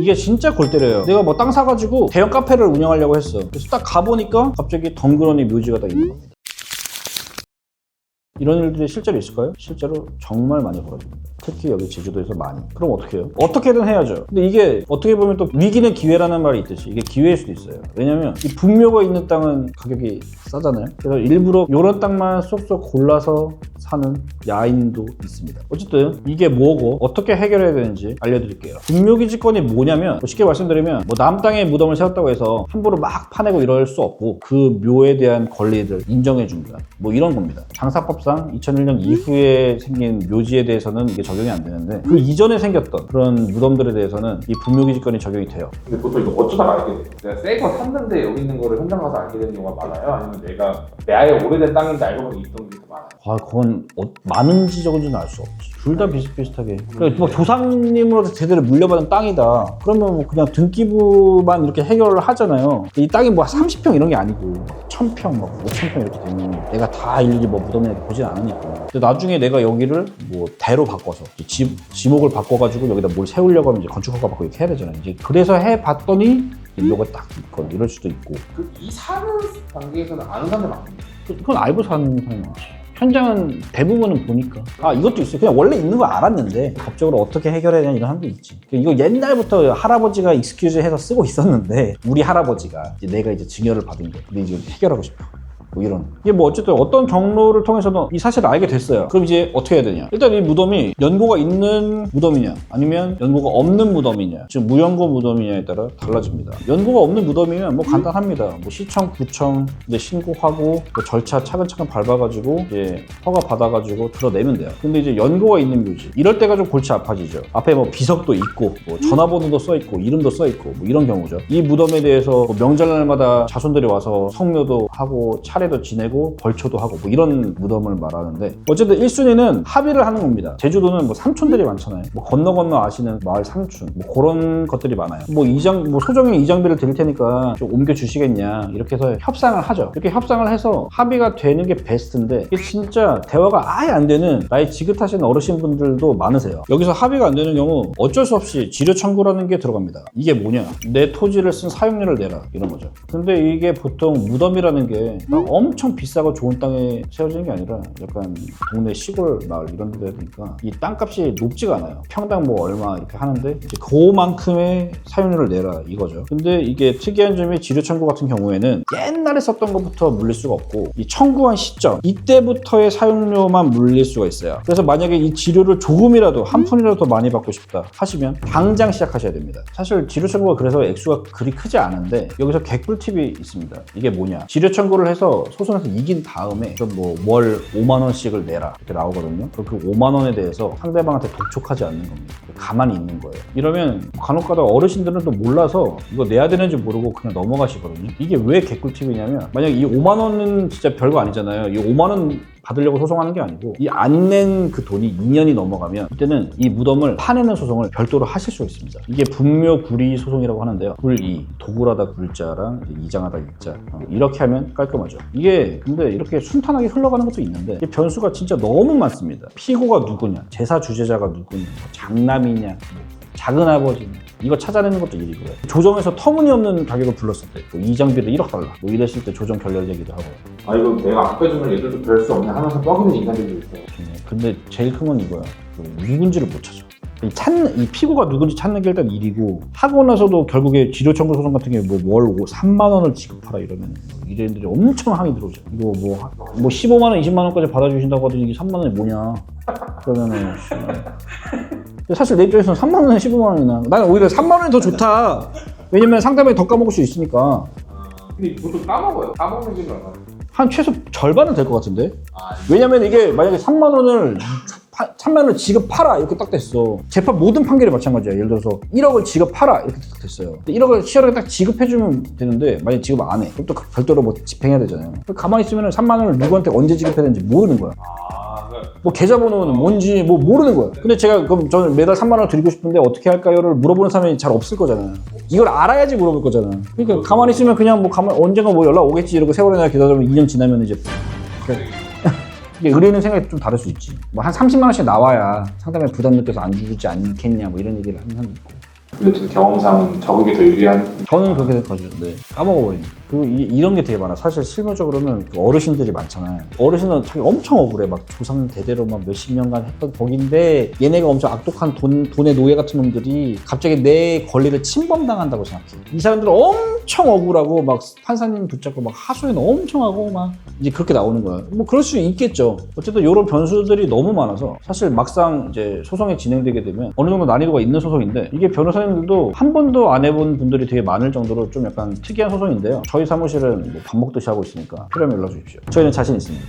이게 진짜 골 때려요. 내가 뭐 땅 사가지고 대형 카페를 운영하려고 했어. 그래서 딱 가보니까 갑자기 덩그러니 묘지가 딱 있는 겁니다. 이런 일들이 실제로 있을까요? 실제로 정말 많이 벌어집니다. 특히 여기 제주도에서 많이. 그럼 어떻게 해요? 어떻게든 해야죠. 근데 이게 어떻게 보면 또 위기는 기회라는 말이 있듯이 이게 기회일 수도 있어요. 왜냐면 이 분묘가 있는 땅은 가격이 싸잖아요. 그래서 일부러 이런 땅만 쏙쏙 골라서 사는 야인도 있습니다. 어쨌든 이게 뭐고 어떻게 해결해야 되는지 알려드릴게요. 분묘기지권이 뭐냐면 쉽게 말씀드리면 뭐 남 땅에 무덤을 세웠다고 해서 함부로 막 파내고 이럴 수 없고 그 묘에 대한 권리를 인정해준다. 뭐 이런 겁니다. 장사법상 2001년 이후에 생긴 묘지에 대해서는 이게 적용이 안 되는데 그 이전에 생겼던 그런 무덤들에 대해서는 이 분묘기지권이 적용이 돼요. 근데 보통 이거 어쩌다가 알게 돼요? 내가 새 거 샀는데 여기 있는 거를 현장 가서 알게 되는 경우가 많아요? 아니면 내가 내 아예 오래된 땅인데 알고 보니 있던 게 더 많아요? 아, 그건 많은지 적은지는 알 수 없지. 둘 다 비슷비슷하게. 그러니까 뭐 조상님으로부터 제대로 물려받은 땅이다. 그러면 뭐 그냥 등기부만 이렇게 해결을 하잖아요. 이 땅이 뭐 30평 이런 게 아니고 1000평, 막 5000평 이렇게 되면 내가 다 일일이 뭐 무덤에 보진 않으니까. 근데 나중에 내가 여기를 뭐 대로 바꿔서 지목을 바꿔가지고 여기다 뭘 세우려고 하면 이제 건축허가 받고 이렇게 해야 되잖아요. 이제 그래서 해봤더니 이거가 딱 있거나 이럴 수도 있고. 이 사는 단계에서는 아는 사람들 많은데 그건 알고 사는 사람이 많지. 현장은 대부분은 보니까 이것도 있어요. 그냥 원래 있는 거 알았는데 법적으로 어떻게 해결해야 되냐 이런 사람도 있지. 이거 옛날부터 할아버지가 익스큐즈 해서 쓰고 있었는데 우리 할아버지가 이제 내가 이제 증여를 받은 거 근데 이제 해결하고 싶어. 뭐 이런. 이게 뭐 어쨌든 어떤 경로를 통해서는 이 사실을 알게 됐어요. 그럼 이제 어떻게 해야 되냐. 일단 이 무덤이 연고가 있는 무덤이냐 아니면 연고가 없는 무덤이냐 즉 무연고 무덤이냐에 따라 달라집니다. 연고가 없는 무덤이면 뭐 간단합니다. 뭐 시청, 구청 이제 신고하고 뭐 절차 차근차근 밟아가지고 이제 허가 받아가지고 드러내면 돼요. 근데 이제 연고가 있는 묘지 이럴 때가 좀 골치 아파지죠. 앞에 뭐 비석도 있고 뭐 전화번호도 써있고 이름도 써있고 뭐 이런 경우죠. 이 무덤에 대해서 뭐 명절날마다 자손들이 와서 성묘도 하고 차례도 지내고 벌초도 하고 뭐 이런 무덤을 말하는데 어쨌든 1순위는 합의를 하는 겁니다. 제주도는 뭐 삼촌들이 많잖아요. 뭐 건너 아시는 마을 삼촌 뭐 그런 것들이 많아요. 뭐 소정의 이장비를 드릴 테니까 좀 옮겨 주시겠냐 이렇게 해서 협상을 하죠. 이렇게 협상을 해서 합의가 되는 게 베스트인데 이게 진짜 대화가 아예 안 되는 나이 지긋하신 어르신분들도 많으세요. 여기서 합의가 안 되는 경우 어쩔 수 없이 지료 청구라는 게 들어갑니다. 이게 뭐냐? 내 토지를 쓴 사용료를 내라 이런 거죠. 근데 이게 보통 무덤이라는 게 엄청 비싸고 좋은 땅에 세워지는 게 아니라 약간 동네 시골 마을 이런 데다 보니까 이 땅값이 높지가 않아요. 평당 뭐 얼마 이렇게 하는데 이제 그만큼의 사용료를 내라 이거죠. 근데 이게 특이한 점이 지료 청구 같은 경우에는 옛날에 썼던 것부터 물릴 수가 없고 이 청구한 시점 이때부터의 사용료만 물릴 수가 있어요. 그래서 만약에 이 지료를 조금이라도 한 푼이라도 더 많이 받고 싶다 하시면 당장 시작하셔야 됩니다. 사실 지료 청구가 그래서 액수가 그리 크지 않은데 여기서 개꿀팁이 있습니다. 이게 뭐냐? 지료 청구를 해서 소송에서 이긴 다음에 뭐 월 5만 원씩을 내라 이렇게 나오거든요. 그럼 그 5만 원에 대해서 상대방한테 독촉하지 않는 겁니다. 가만히 있는 거예요. 이러면 간혹가다 어르신들은 또 몰라서 이거 내야 되는지 모르고 그냥 넘어가시거든요. 이게 왜 개꿀팁이냐면 만약 이 5만 원은 진짜 별거 아니잖아요. 이 5만 원 받으려고 소송하는 게 아니고 이 안 낸 그 돈이 2년이 넘어가면 그때는 이 무덤을 파내는 소송을 별도로 하실 수 있습니다. 이게 분묘구리 소송이라고 하는데요. 굴이 도굴하다 굴자랑 이장하다 이자 이렇게 하면 깔끔하죠. 이게 근데 이렇게 순탄하게 흘러가는 것도 있는데 변수가 진짜 너무 많습니다. 피고가 누구냐, 제사 주제자가 누구냐, 장남이냐, 작은 아버지냐 이거 찾아내는 것도 일이고요. 조정에서 터무니없는 가격을 불렀을 때 이장비를 1억 달러 뭐 이랬을 때 조정 결렬 얘기도 하고 이거 내가 안 빼주면 얘들도 별 수 없네 하면서 뻐기는 인간들도 있어요. 근데 제일 큰 건 이거야. 누군지를 못 찾아. 이 피고가 누군지 찾는 게 일단 일이고 하고 나서도 결국에 지료 청구 소송 같은 경우에 월 3만 원을 지급하라 이러면 이래들이 엄청 항의 들어오죠. 이거 뭐 15만 원, 20만 원까지 받아주신다고 하더니 이게 3만 원이 뭐냐? 그러면은 사실 내 입장에서는 3만 원에 15만 원이나 나는 오히려 3만 원이 더 좋다. 왜냐면 상대방이 더 까먹을 수 있으니까. 근데 보통 까먹어요. 까먹는 게 얼마나? 한 최소 절반은 될 것 같은데? 왜냐면 이게 만약에 3만 원을 지급하라 이렇게 딱 됐어. 재판 모든 판결이 마찬가지야. 예를 들어서 1억을 지급하라 이렇게 딱 됐어요. 1억을 시원하게 딱 지급해주면 되는데 만약에 지급 안 해. 그럼 또 별도로 뭐 집행해야 되잖아요. 가만히 있으면 3만 원을 누구한테 언제 지급해야 되는지 모르는 거야. 뭐 계좌번호는 뭔지 뭐 모르는 거야. 근데 제가 그럼 저는 매달 3만 원을 드리고 싶은데 어떻게 할까요를 물어보는 사람이 잘 없을 거잖아. 이걸 알아야지 물어볼 거잖아. 그러니까 가만히 있으면 그냥 뭐 언젠가 뭐 연락 오겠지 이러고 세월에 내가 기다리면 2년 지나면 이제 그래. 이게 의뢰인의 생각이 좀 다를 수 있지. 뭐 한 30만 원씩 나와야 상대방이 부담 느껴서 안 주지 않겠냐 뭐 이런 얘기를 하는 사람도 있고. 여튼 경험상 적은 게 더 유리한. 저는 그렇게 생각하죠. 까먹어버리는. 그리고 이런 게 되게 많아. 사실 실무적으로는 그 어르신들이 많잖아요. 어르신은 자기 엄청 억울해. 막 조상 대대로 막 몇십 년간 했던 덕인데 얘네가 엄청 악독한 돈의 노예 같은 놈들이 갑자기 내 권리를 침범당한다고 생각해. 이 사람들은 엄청 억울하고 막 판사님 붙잡고 막 하소연 엄청 하고 막 이제 그렇게 나오는 거야. 뭐 그럴 수 있겠죠. 어쨌든 이런 변수들이 너무 많아서 사실 막상 이제 소송이 진행되게 되면 어느 정도 난이도가 있는 소송인데 이게 변호사님들도 한 번도 안 해본 분들이 되게 많을 정도로 좀 약간 특이한 소송인데요. 저희 사무실은 뭐 밥 먹듯이 하고 있으니까 필요하면 연락 주십시오. 저희는 자신 있습니다.